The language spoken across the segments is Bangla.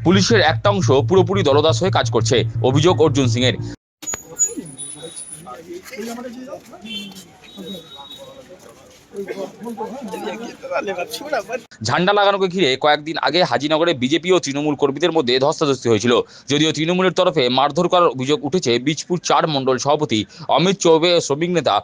পুলিশের একটা অংশ পুরোপুরি দলদাস হয়ে কাজ করছে, অভিযোগ অর্জুন সিং এর। ঝান্ডা লাগানোকে ঘিরে কয়েকদিন আগে হাজিনগরে বিজেপি ও তৃণমূল কর্মীদের মধ্যে ধস্তাধস্তি হয়েছিল। যদিও তৃণমূলের তরফে মারধর করার অভিযোগ উঠেছে বীজপুর 4 মণ্ডল সভাপতি অমিত চৌবে ও শ্রমিক নেতা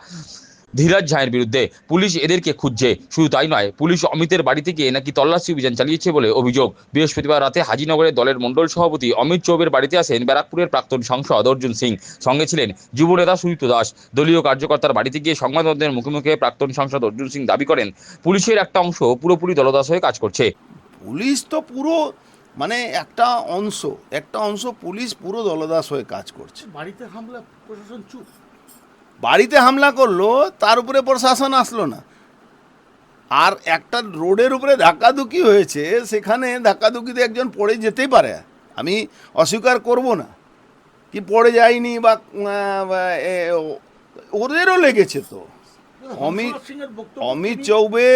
ধীরাজ ঝায়ের বিরুদ্ধে। পুলিশ এদেরকে খুঁজছে। শুধু তাই নয়, পুলিশ অমিতের বাড়িতে গিয়ে নাকি তল্লাশি অভিযান চালিয়েছে বলে অভিযোগ। বৃহস্পতিবার রাতে হাজিনগরের দলের মণ্ডল সভাপতি অমিত চৌবের বাড়িতে আসেন ব্যারাকপুরের প্রাক্তন সাংসদ অর্জুন সিং। সঙ্গে ছিলেন যুব নেতা সুদীপ্ত দাস। দলীয় কার্যকর্তার বাড়িতে গিয়ে সংবাদমাধ্যমের মুখোমুখি প্রাক্তন সাংসদ অর্জুন সিং দাবি করেন, পুলিশের একটা অংশ পুরোপুরি দলদাস হয়ে কাজ করছে। পুলিশ তো পুরো মানে একটা অংশ পুলিশ পুরো দলদাস হয়ে কাজ করছে। বাড়িতে হামলা, প্রশাসন চুপ। বাড়িতে হামলা করলো, তার উপরে প্রশাসন আসলো না। আর একটা রোডের উপরে ধাক্কাধুকি হয়েছে, সেখানে ধাক্কাধুকিতে একজন পড়ে যেতেই পারে, আমি অস্বীকার করব না কি পড়ে যায়নি, বা ওদেরও লেগেছে তো। অমিত চৌবে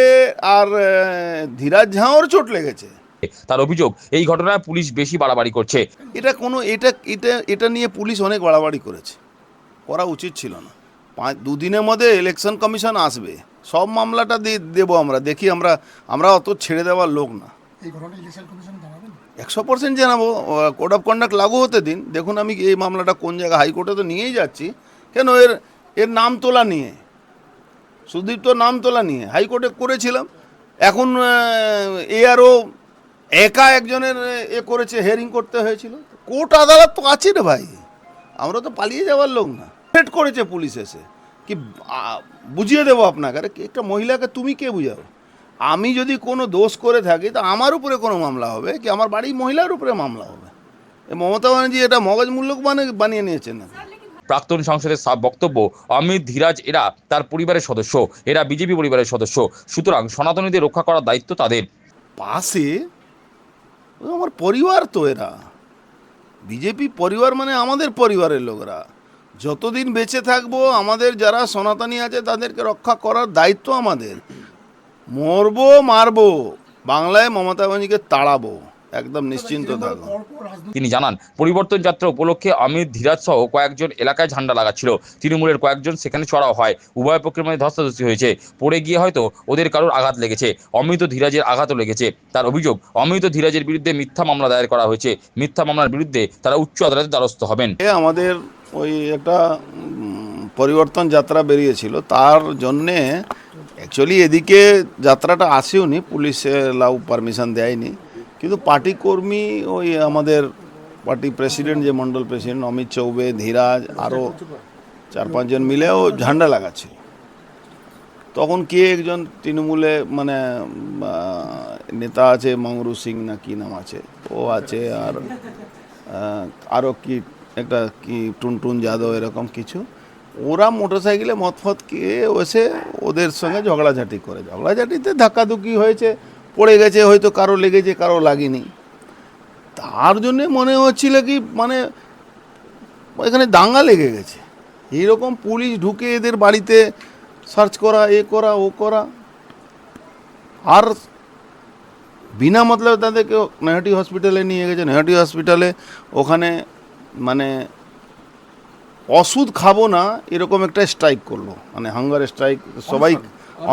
আর ধীরাজ ঝাঁর চোট লেগেছে। তার অভিযোগ, এই ঘটনায় পুলিশ বেশি বাড়াবাড়ি করছে। এটা নিয়ে পুলিশ অনেক বাড়াবাড়ি করেছে, করা উচিত ছিল না। 2 দিনের মধ্যে ইলেকশন কমিশন আসবে, সব মামলাটা দেবো আমরা। দেখি, আমরা অত ছেড়ে দেওয়ার লোক না। 100% জানাবো। কোড অফ কন্ডাক্ট লাগু হতে দিন। দেখুন, আমি এই মামলাটা কোন জায়গায়, হাইকোর্টে তো নিয়েই যাচ্ছি। কেন এর নাম তোলা নিয়ে, সুদীপ্ত নাম তোলা নিয়ে হাইকোর্টে করেছিলাম। এখন এআরও একা একজনের করেছে, হেয়ারিং করতে হয়েছিল। কোর্ট আদালত তো আছে রে ভাই, আমরা তো পালিয়ে যাওয়ার লোক না। থ্রেট করেছে পুলিশ এসে কি বুঝিয়ে দেবো আপনাকে। আরে একটা মহিলাকে তুমি কে বুঝাও? আমি যদি কোনো দোষ করে থাকি তো আমার উপরে কোনো মামলা হবে কি আমার বাড়ির মহিলার উপরে মামলা হবে? মমতা ব্যানার্জি এটা মগজ মূল্যক বানিয়ে নিয়েছেন না। প্রাক্তন সংসদের বক্তব্য, অমিত ধীরাজ এরা তার পরিবারের সদস্য, এরা বিজেপি পরিবারের সদস্য, সুতরাং সনাতনীদের রক্ষা করার দায়িত্ব তাদের। পাশে আমার পরিবার তো, এরা বিজেপি পরিবার মানে আমাদের পরিবারের লোকরা। যতদিন বেঁচে থাকবো আমাদের যারা সনাতনী আছে তাদেরকে রক্ষা করার দায়িত্ব আমাদের। মরবো মারবো, বাংলায় মমতা ব্যানার্জিকে তাড়াবো, একদম নিশ্চিন্ত থাকবো। তিনি জানান, পরিবর্তন যাত্রা উপলক্ষে অমিত ধীরাজ সহ কয়েকজন এলাকায় ঝান্ডা লাগাচ্ছিল। তৃণমূলের কয়েকজন সেখানে চড়াও হয়। উভয় পক্ষের মধ্যে ধস্তাধস্তি হয়েছে। পড়ে গিয়ে হয়তো ওদের কারোর আঘাত লেগেছে। অমিত ধীরাজের আঘাতও লেগেছে। তার অভিযোগ, অমিত ধীরাজের বিরুদ্ধে মিথ্যা মামলা দায়ের করা হয়েছে। মিথ্যা মামলার বিরুদ্ধে তারা উচ্চ আদালতে দ্বারস্থ হবেন। আমাদের ওই একটা পরিবর্তন যাত্রা বেরিয়েছিল, তার জন্যে অ্যাকচুয়ালি এদিকে যাত্রাটা আসেওনি, পুলিশে লাউ পারমিশন দেয়নি। কিন্তু পার্টি কর্মী, ওই আমাদের পার্টি প্রেসিডেন্ট, যে মণ্ডল প্রেসিডেন্ট অমিত চৌবে, ধীরাজ, আরও 4-5 জন মিলেও ঝান্ডা লাগাচ্ছে। তখন কে একজন তৃণমূলে মানে নেতা আছে, মংরু সিং না কি নাম আছে, ও আছে, আর আরও কি একটা কি টুনটুন যাদব, এরকম কিছু, ওরা মোটরসাইকেলে মতফত কে এসে ওদের সঙ্গে ঝগড়াঝাটি করে। ঝগড়াঝাটিতে ধাক্কাধুক্কি হয়েছে, পড়ে গেছে, হয়তো কারো লেগেছে, কারো লাগেনি। তার জন্যে মনে হচ্ছিল কি মানে এখানে দাঙ্গা লেগে গেছে। এইরকম পুলিশ ঢুকে এদের বাড়িতে সার্চ করা, করা, ও করা, আর বিনা মতলবে তাদেরকে নৈহাটি হসপিটালে নিয়ে গেছে। নৈহাটি হসপিটালে ওখানে মানে ওষুধ খাবো না এরকম একটা স্ট্রাইক করলো, মানে হাঙ্গার স্ট্রাইক, সবাই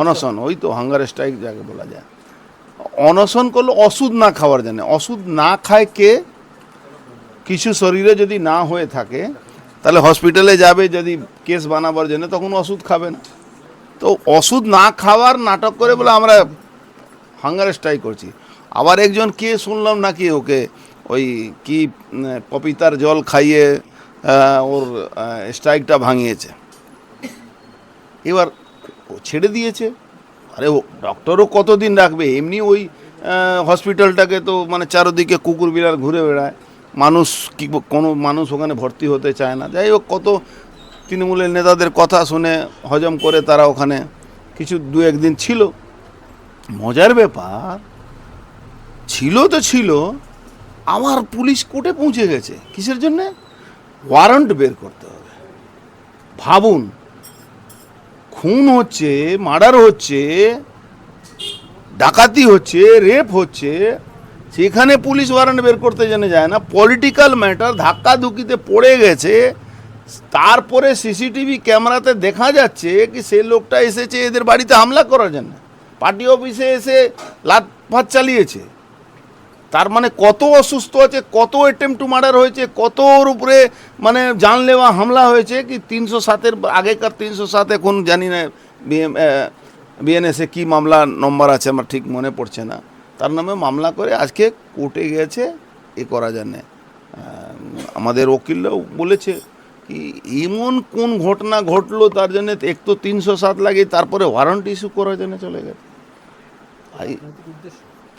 অনশন, ওই তো হাঙ্গার স্ট্রাইক যাকে বলা যায়, অনশন করলো ওষুধ না খাওয়ার জন্য। ওষুধ না খায় কে? কিছু শরীরে যদি না হয়ে থাকে তাহলে হসপিটালে যাবে, যদি কেস বানাবার জন্য, তখন ওষুধ খাবে না। তো ওষুধ না খাওয়ার নাটক করে বলে আমরা হাঙ্গার স্ট্রাইক করছি। আবার একজন কে শুনলাম নাকি ওকে ওই কি পপিতার জল খাইয়ে ওর স্ট্রাইকটা ভাঙিয়েছে। এবার ও ছেড়ে দিয়েছে। আরে ও ডক্টরও কতদিন রাখবে? এমনি ওই হসপিটালটাকে তো মানে চারদিকে কুকুর বিড়াল ঘুরে বেড়ায়, মানুষ কি কোনো মানুষ ওখানে ভর্তি হতে চায় না। যাই হোক, কত তৃণমূলের নেতাদের কথা শুনে হজম করে তারা ওখানে কিছু 2-1 দিন ছিল। মজার ব্যাপার ছিল তো ছিল, আমার পুলিশ কোর্টে পৌঁছে গেছে। কিসের জন্যে? ওয়ারেন্ট বের করতে হবে। ভাবুন, খুন হচ্ছে, মার্ডার হচ্ছে, ডাকাতি হচ্ছে, রেপ হচ্ছে, সেখানে পুলিশ ওয়ারেন্ট বের করতে জেনে যায় না, পলিটিক্যাল ম্যাটার, ধাক্কাধুকিতে পড়ে গেছে। তারপরে সিসিটিভি ক্যামেরাতে দেখা যাচ্ছে কি সে লোকটা এসেছে এদের বাড়িতে হামলা করার জন্য, পার্টি অফিসে এসে লাটফাট চালিয়েছে। তার মানে কত অসুস্থ আছে, কত অ্যাটেম্প টু মার্ডার হয়েছে, কত ওর উপরে মানে জানলেওয়া হামলা হয়েছে। কি 307-এর আগেকার 307, এখন জানি না বিএনএসে কি মামলা নম্বর আছে আমার ঠিক মনে পড়ছে না, তার নামে মামলা করে আজকে কোর্টে গেছে এ করা জানে। আমাদের উকিলরাও বলেছে কি এমন কোন ঘটনা ঘটলো তার জন্য এক তো 307 লাগে, তারপরে ওয়ারেন্ট ইস্যু করার জন্য চলে গেছে।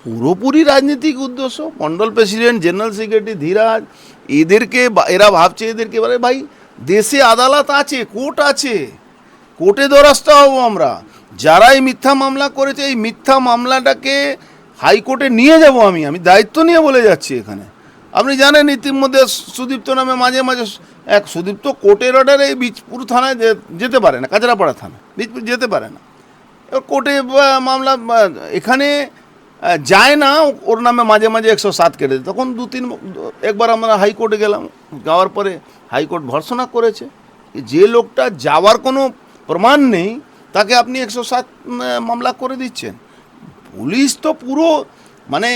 পুরোপুরি রাজনৈতিক উদ্দেশ্য। Mondal president, general secretary Dhiraj, এদেরকে এরা ভাবছে এদেরকে বলে ভাই দেশে আদালত আছে, কোর্ট আছে, কোর্টে দ্বারস্থ হব আমরা। যারা এই মিথ্যা মামলা করেছে এই মিথ্যা মামলাটাকে হাইকোর্টে নিয়ে যাব। আমি দায়িত্ব নিয়ে বলে যাচ্ছি এখানে। আপনি জানেন ইতিমধ্যে সুদীপ্ত নামে মাঝে মাঝে এক সুদীপ্ত কোর্টের অর্ডারে এই বীজপুর থানায় যেতে পারে না, কাঁচরাপাড়া থানা বীজপুর যেতে পারে না, কোর্টে মামলা এখানে যায় না, ওর নামে মাঝে মাঝে 107 কেটে দেয়। তখন একবার আমরা হাইকোর্টে গেলাম, যাওয়ার পরে হাইকোর্ট ভর্ৎসনা করেছে যে লোকটা যাওয়ার কোনো প্রমাণ নেই তাকে আপনি 107 মামলা করে দিচ্ছেন। পুলিশ তো পুরো মানে